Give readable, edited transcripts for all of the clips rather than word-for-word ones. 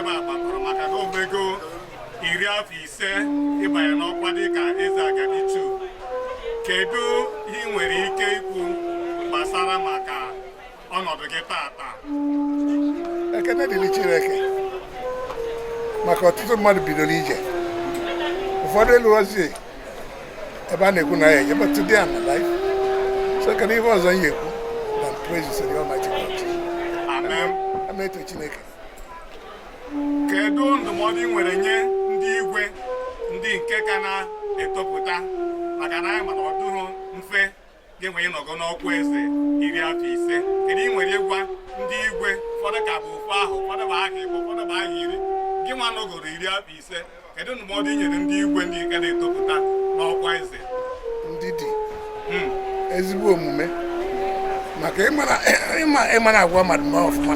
ebe a gbakọrọ maka na omego 15 ịbanye n'ọkwa dịka eze agadi 2. Kedu ihe ị nwere ike ikwu gbasara maka ọnọdụ gị tata? Ekene dịrị Chineke maka ọtụtụ mmadụ bidoro ije, ụfọdụ eluozi ebe a na-ekwu na ya eje, but today I'm alive. So kedu ihe ọzọ m ga-ekwu than praise to the Almighty God. Amen. Ameto Chineke. Kedu ndụmọdụ ị nwere nye ndị igwe ndị nke ka na-etopụta maka na anyị mana ọ dụghị mfe gị nwee ịnọgo n'ọkwa eze 15? Kedu ị nwere ịgwa ndị igwe? Ụfọdụ ka bụ ofu ahụ, ụfọdụ bụ aha Igbo, ụfọdụ bụ aha iri. Gị nwa nọgoro 15. Kedu ndụmọdụ ị nyere ndị igwe ndị nke na-etopụta n'ọkwa eze? Ndidi, ezigbo omume, maka ịmana agwa mmadụ ma ọfụma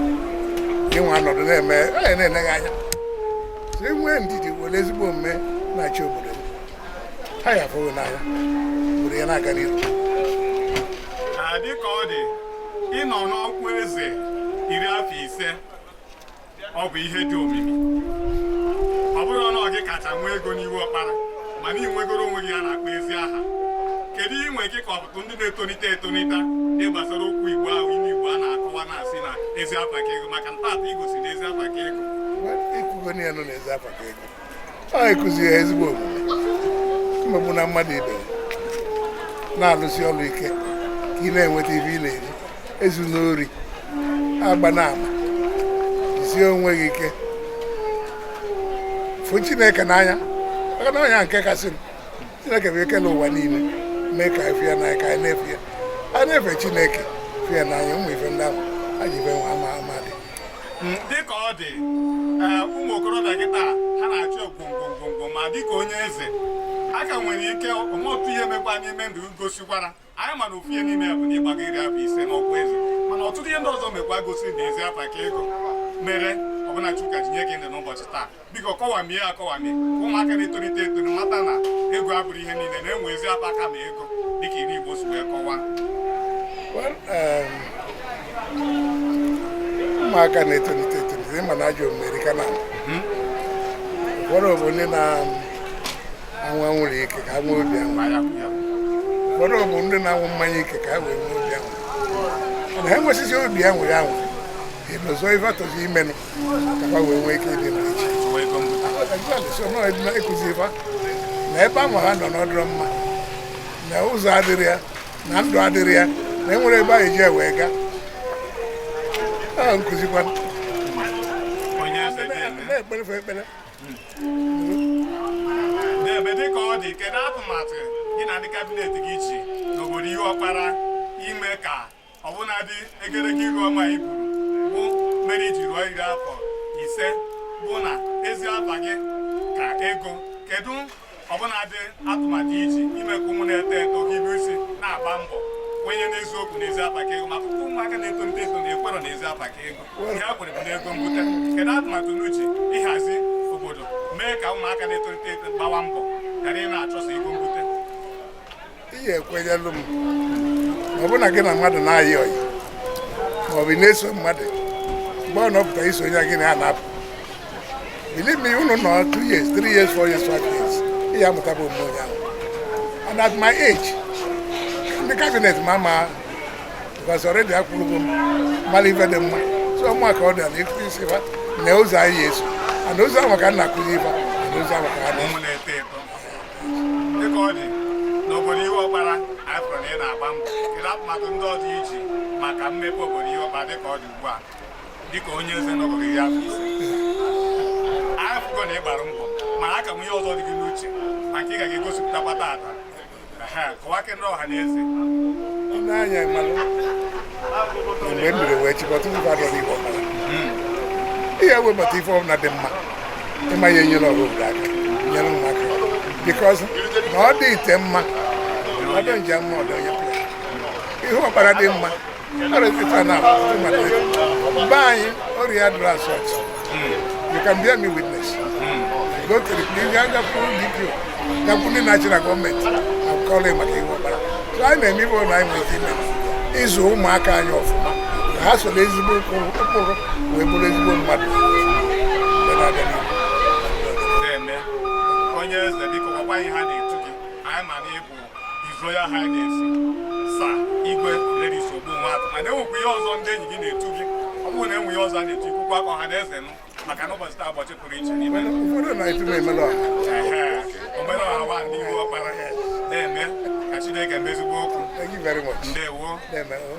gị nwa nọdụ na-eme na-eneghi anya. So enwee ndidi were ezigbo omume na-achị obodo ha ya afọghị n'anya obodo ya na-aga n'ihu. Dịka ọ dị ịnọ n'ọkwa eze 15, ọ bụ ihe dị omimi. Ọ bụrụ na ọ gị kacha nwee ego n'iwu ọkpara, mana ị nwegoro onwe gị a na-akpọ ezi aha. Kedu ihe nwe gị ka ọpụtụ ndị na-etonite etonita dị gbasara okwu Igbo ahụ ime Igbo a na-akọwa na-asị na ezi afa ka ego, maka ntata igosiri ezi afa ka ego? Ikwugo na ya nọ na ezi afa ka ego, ọ ekuzi ya ezigbo omume, mmegbu na mmadụ ibe na-alụsi ọrụ ike ka ị na-enweta ibe ị na-eri, ezu n'ori, agba na ama, jisie onwe gị ike, fụ Chineke n'anya, maka na ọnya nke kasị Chineke bụ ekele ụwa niile, mee ka anyị fịa n'anya, ka anyị na-efe ya, a na-efe Chineke fịa n'anya. Ụmụ ife ndị ahụ a ji ife nwa ama dị. Dịka ọ dị ụmụ okorobịa gị taa, ha na-achọ gwongwongwongwo, ma dịka onye eze a ka nwere ike otu ihe mekwa n'ime ndụ gosikwara anyị mana ofu ihe n'ime ya bụ na ịgbago 15 n'ọkwa eze, mana ọtụtụ ihe ndị ọzọ mekwa gosiri na ezi afa ka ego mere ọbụna Chuka ji nye gị ndụ n'ụbọchị taa. Biko kọwamie akọwamie ka ụmụaka na-etolite etoli mata na ego abụrụ ihe niile, na-enwe ezi afa kama ego dịka iri Igbo si wee kọwaa. Ụmụaka na-etolite etolite ma na ajọ omume ka na ụfọdụ bụ ndị na-anwụ anwụrụ ike ka ha nwee obi anwụ, ụfọdụ bụ ndị na-anwụ mmanya ike ka ha wee nwee obi anwụ. Mana ha enwesịsị obi anwụrụ anwụ ịnọzọ ife atọzi imenụ ka ha wee nwee ike ịdị n'echi. So na-ekuzi ife na ebe ahụ ha nọ n'ọdụrụ mma, na ụzọ adịrị ya, na ndụ adịrị ya, na enwere ebe ahụ eji wee gaa. Nkụzikwa na-ekperefe ekpere. N'ebe dịka ọ dị, kedu atụmatụ gị na ndị kabinet gị ji n'obodo ihe ọkpara ime ka ọbụnadị egerege iru ọma i buru bụ mere iji rụọ 15 bụ na ezi afa gị ka ego? Kedu ọbụnadị atụmatụ iji ime ka ụmụ na-eto eto gị bụ isi na-agba mbọ kwenye n'eziokwu na ezi afa ka ego, maka ụmụaka na-etonite eto na-ekwerọ na ezi afa ka ego ihe ha kwere bụ na ego mbute? Kedu atụmatụ n'uche ịhazi obodo mee ka ụmụaka na-etonite eto gbawa mbọ ghara ị na-achọsa ego mbute? Ihe ekwenyelụ m ma ọ bụ na gị na mmadụ na-ayị ọyị ma ọ bụ na-eso mmadụ mgbe ọ nọpụta iso onye gị na ya na-apụ, believe me, unu nọ 2 years 3 years 4 years 5 years ihe amụtaba omume onye ahụ. And at my age, ndị kabinet ma ama because already akwụrụgo m mara ife dị mma. So ụmụaka ọ dị na ikuzi isi fa na ụzọ anyị eso, na ụzọ ahụ ka a na-akụzi ife, na ụzọ ahụ ka ha ụmụ na-eto eto. Dịka ọ dị n'obodo ihe ọkpara, anyị fụrụ na ị na-agba mbọ. Kedu atụmatụ ndị ọzọ iji maka mmepe obodo ihe ọkpara dịka ọ dị ugbu a dịka onye eze n'obodo 15? Anyị fụgo na ị gbara mbọ, mana aka m ihe ọzọ dị gị n'uche maka ị ga ga-egosipụtakwa taata. Kọwaa ndị ọha na eze n'anya mmalụ mgbe m biri wee chịkọta ife adọ n'Igbo ọkpara. Ihe ewebata ife ọbụla dị mma ịma ya enyere ọrụ obodo aka, nyere ụmụaka, bikọz na ọ dị ite mma ọdọ nje mma ọdọ onye pịa ihe ọkpara dị mma ọrịa na mgbe anyị ọrịa dụrụ asọt. You can bear me witness. Go to the police, gakwuru ndị national gọọmenti akọrọ maka ihe ọkpara. So anyị na-eme ibe ụlọ anyị nwere ime ịzụ ụmụaka anyị ọfụma ka ha soro ezigbo ụkpụrụ wee bụrụ ezigbo mmadụ anyị ma na ịbụ His Royal Highness Sir Igwe Ladies Ogbonwatụ, mana enwekwa ihe ọzọ ndị enyi gị na-etu gị. Ọ bụrụ na enwe ihe ọzọ a na-etu ikwukwa ka ọha na eze nụ maka na ụbọchị taa ụbọchị pụrụ iche n'ime ụfọdụ na-etu m emere ọha omenala nwa n'ihu ọkpara na-eme ka Chineke mezigbo okwu. Thank you very much. Ndewo. Ndewo.